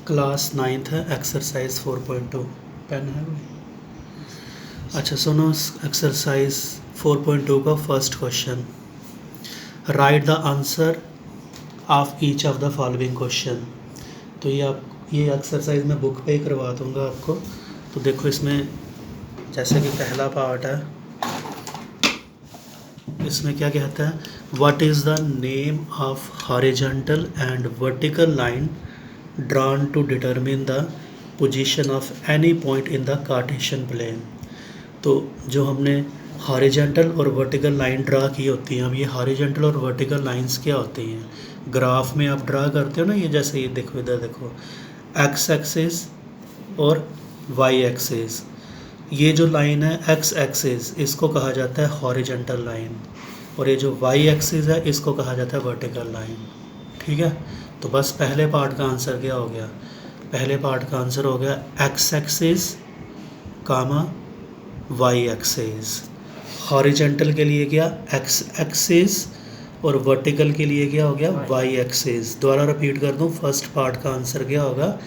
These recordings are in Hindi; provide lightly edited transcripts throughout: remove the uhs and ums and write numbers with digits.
क्लास 9th है, एक्सरसाइज 4.2। पेन है कोई? अच्छा सुनो, एक्सरसाइज 4.2 का first question, right the answer of each of the following question. तो ये एक्सरसाइज मैं बुक पे ही करवा दूँगा आपको। तो देखो इसमें जैसे कि पहला पार्ट है, इसमें क्या कहता है, what is the name of horizontal and vertical line drawn to determine the position of any point in the Cartesian plane. तो जो हमने हॉरिजॉन्टल और वर्टिकल लाइन ड्रा की होती हैं, अब ये हॉरिजॉन्टल और वर्टिकल लाइंस क्या होती हैं, ग्राफ में आप ड्रा करते हो ना, ये जैसे ये देखो, इधर देखो, एक्स एक्सिस और वाई एक्सिस। ये जो लाइन है एक्स एक्सिस, इसको कहा जाता है हॉरिजॉन्टल लाइन, और ये जो वाई एक्सिस है इसको कहा जाता है वर्टिकल लाइन। ठीक है, तो बस पहले पार्ट का आंसर क्या हो गया, पहले पार्ट का आंसर हो गया x axis comma y axis. Horizontal के लिए क्या एक्स एक्सिस और वर्टिकल के लिए क्या हो गया वाई एक्सिस। दोबारा रिपीट कर दूं, फर्स्ट पार्ट का आंसर क्या होगा,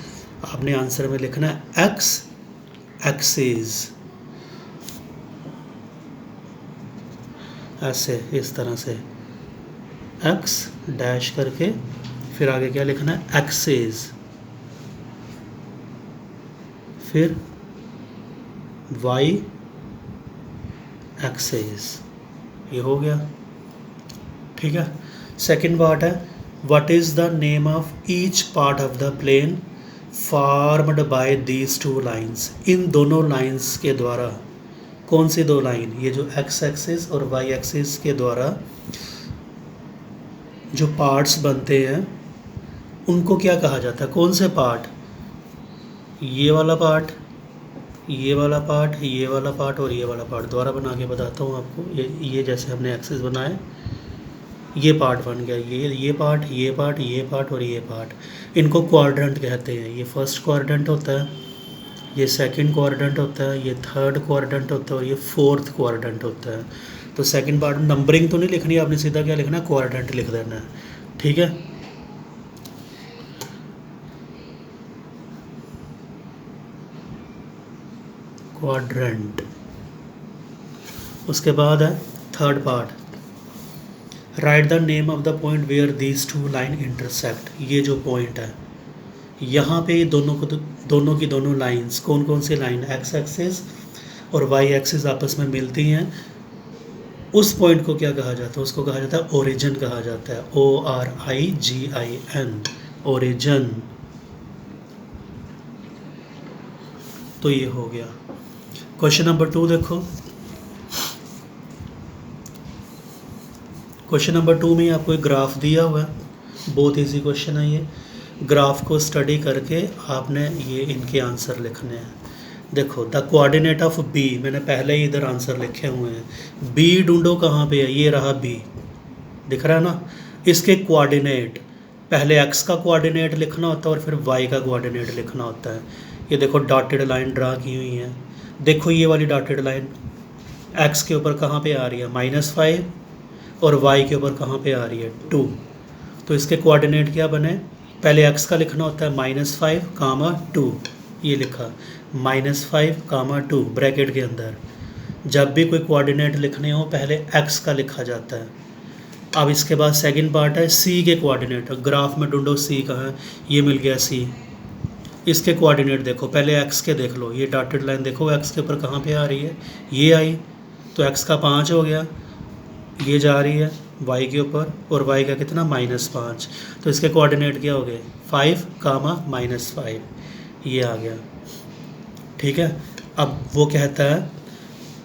आपने आंसर में लिखना है एक्स एक्सिस, ऐसे इस तरह से एक्स डैश करके फिर आगे क्या लिखना है एक्सिस, फिर वाई एक्सिस, ये हो गया। ठीक है, सेकंड पार्ट है, what is the name of each part of the plane formed by these two lines. इन दोनों लाइंस के द्वारा, कौन सी दो लाइन, ये जो एक्स एक्सिस और वाई एक्सिस के द्वारा जो पार्ट्स बनते हैं उनको क्या कहा जाता है, कौन से पार्ट, ये वाला पार्ट, ये वाला पार्ट, ये वाला पार्ट और ये वाला पार्ट। दोबारा बना के बताता हूँ आपको, ये जैसे हमने एक्सिस बनाए, ये पार्ट बन गया, ये पार्ट, ये पार्ट, ये पार्ट और ये पार्ट। इनको क्वाड्रेंट कहते हैं। ये फर्स्ट क्वाड्रेंट होता है, ये सेकंड क्वाड्रेंट होता है, ये थर्ड क्वाड्रेंट होता है और ये फोर्थ क्वाड्रेंट होता है। तो सेकंड पार्ट नंबरिंग तो नहीं लिखनी है आपने, सीधा क्या लिखना है, क्वाड्रेंट लिख देना है। ठीक है, क्वाड्रेंट। उसके बाद है third part, write the name of the point where these two line intersect. ये जो पॉइंट है यहाँ पे दोनों की दोनों लाइंस, कौन कौन सी लाइन, एक्स एक्सिस और वाई एक्सिस आपस में मिलती हैं, उस पॉइंट को क्या कहा जाता है, उसको कहा जाता है ओरिजिन कहा जाता है, ORIGIN, ओरिजिन। तो ये हो गया। क्वेश्चन नंबर 2 देखो, क्वेश्चन नंबर 2 में आपको एक ग्राफ दिया हुआ है, बहुत इजी क्वेश्चन है ये। ग्राफ को स्टडी करके आपने ये इनके आंसर लिखने हैं। देखो, द कोऑर्डिनेट ऑफ बी, मैंने पहले ही इधर आंसर लिखे हुए हैं। बी ढूंढो कहाँ पे है, ये रहा बी, दिख रहा है ना। इसके कोऑर्डिनेट, पहले एक्स का कोऑर्डिनेट लिखना होता है और फिर वाई का कोऑर्डिनेट लिखना होता है। ये देखो डॉटेड लाइन ड्रा की हुई है, देखो ये वाली डॉटेड लाइन एक्स के ऊपर कहाँ पे आ रही है, -5, और वाई के ऊपर कहाँ पे आ रही है, 2। तो इसके कोऑर्डिनेट क्या बने, पहले एक्स का लिखना होता है -5, 2, ये लिखा -5, 2 ब्रैकेट के अंदर। जब भी कोई कोऑर्डिनेट लिखने हो पहले एक्स का लिखा जाता है। अब इसके बाद सेकंड पार्ट है सी के कोऑर्डिनेट। ग्राफ में ढूंढो सी कहाँ है, ये मिल गया सी। इसके कोऑर्डिनेट देखो, पहले एक्स के देख लो, ये डॉटेड लाइन देखो एक्स के ऊपर कहाँ पे आ रही है, ये आई, तो एक्स का 5 हो गया, ये जा रही है वाई के ऊपर, और वाई का कितना, -5। तो इसके कोऑर्डिनेट क्या हो गए, 5, -5, ये आ गया। ठीक है, अब वो कहता है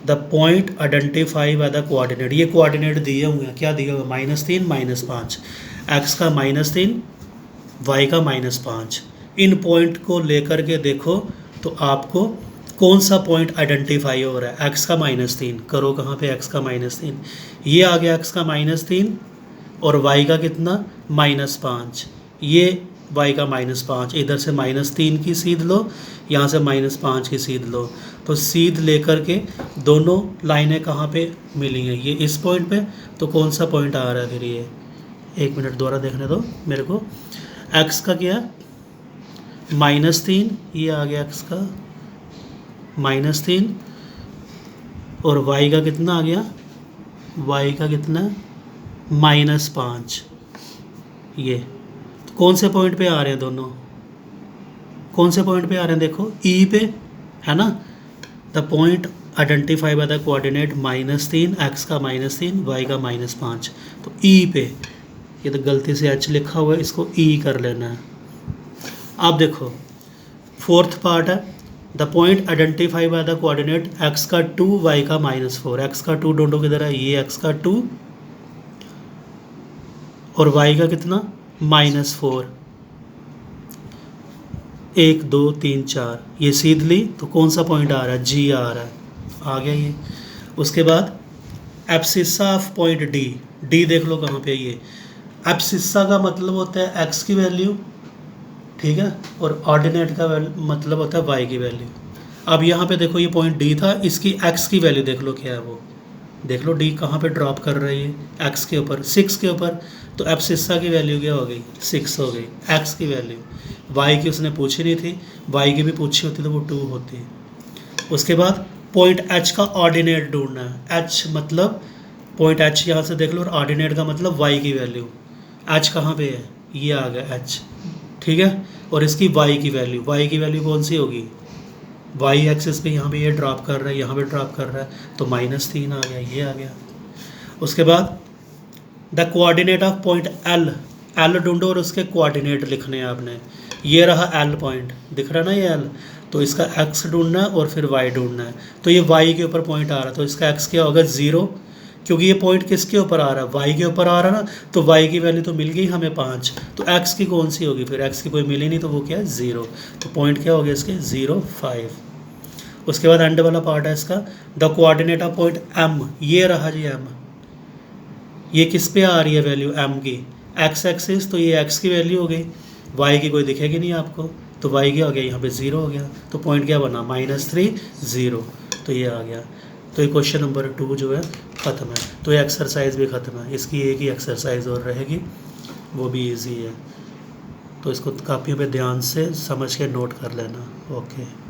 the point identify by the coordinate. ये कोऑर्डिनेट दिए हुए हैं, क्या दिए हुए, -3, -5, एक्स का -3, वाई का -5। इन पॉइंट को लेकर के देखो तो आपको कौन सा पॉइंट आइडेंटिफाई हो रहा है, एक्स का -3 करो, कहाँ पे एक्स का -3, ये आ गया एक्स का -3 और वाई का कितना, -5, ये वाई का -5, इधर से -3 की सीध लो, यहाँ से -5 की सीध लो। तो सीध लेकर के दोनों लाइनें कहाँ पे मिली हैं, ये इस पॉइंट पे, तो कौन सा पॉइंट आ रहा है फिर ये, 1 मिनट दोबारा देखने दो मेरे को। एक्स का क्या है -3, ये आ गया x का -3, और y का कितना आ गया, y का कितना, -5। ये तो कौन से पॉइंट पे आ रहे हैं दोनों, कौन से पॉइंट पे आ रहे हैं, देखो E पे है ना। The point identify by the coordinate -3, x का -3, y का -5, तो E पे, ये तो गलती से h लिखा हुआ है, इसको E कर लेना है। अब देखो फोर्थ पार्ट है, the point identify by the coordinate x का 2, y का -4, x का 2 डोंटो किधर है, ये x का 2 और y का कितना, -4, 1 2 3 4, ये सीध ली तो कौन सा पॉइंट आ रहा है, G आ रहा है, आ गया ये। उसके बाद एब्सिसा ऑफ पॉइंट डी देख लो कहाँ पे, ये एब्सिसा का मतलब होता है x की वैल्यू, ठीक है, और ऑर्डिनेट का मतलब होता है y की वैल्यू। अब यहाँ पे देखो ये पॉइंट D था, इसकी x की वैल्यू देख लो क्या है, वो देख लो D कहाँ पे ड्रॉप कर रही है, x के ऊपर, 6 के ऊपर, तो एब्सिसा की वैल्यू क्या हो गई, 6 हो गई। x की वैल्यू, y की उसने पूछी नहीं थी, y की भी पूछी होती तो वो 2 होती। उसके बाद पॉइंट h का ऑर्डिनेट ढूंढना है, h मतलब पॉइंट h यहाँ से देख लो, और ऑर्डिनेट का मतलब y की वैल्यू, h कहाँ पे है, ये आ गया h, ठीक है, और इसकी y की वैल्यू कौन सी होगी, y एक्सिस पे यहाँ पे ये ड्रॉप कर रहा है, यहाँ पे ड्रॉप कर रहा है, तो -3 आ गया, ये आ गया। उसके बाद the coordinate of point L ढूंढो और उसके कोऑर्डिनेट लिखने हैं आपने। ये रहा L पॉइंट, दिख रहा है ना ये L, तो इसका x ढूंढना है और फिर y ढूंढना है। तो ये y के ऊपर पॉइंट आ रहा है, तो इसका x क्या होगा, 0, क्योंकि ये पॉइंट किसके ऊपर आ रहा है, y के ऊपर आ रहा है ना, तो y की वैल्यू तो मिल गई हमें 5, तो x की कौन सी होगी, फिर x की कोई मिली नहीं, तो वो क्या है, 0, तो पॉइंट क्या हो गया इसके, 0 5। उसके बाद एंड वाला पार्ट है इसका, the coordinate of point M, ये रहा जी M, ये किस पे आ रही है वैल्यू m की, x एक्सिस, तो ये x की वैल्यू हो गई, y की कोई दिखेगी नहीं आपको, तो y क्या हो गया, यहाँ पे 0 हो गया, तो पॉइंट क्या बना, -3 0, तो ये आ गया। तो ये क्वेश्चन नंबर 2 जो है ख़त्म है। तो ये एक्सरसाइज भी ख़त्म है, इसकी एक ही एक्सरसाइज और रहेगी, वो भी इजी है, तो इसको कापियों पे ध्यान से समझ के नोट कर लेना। ओके।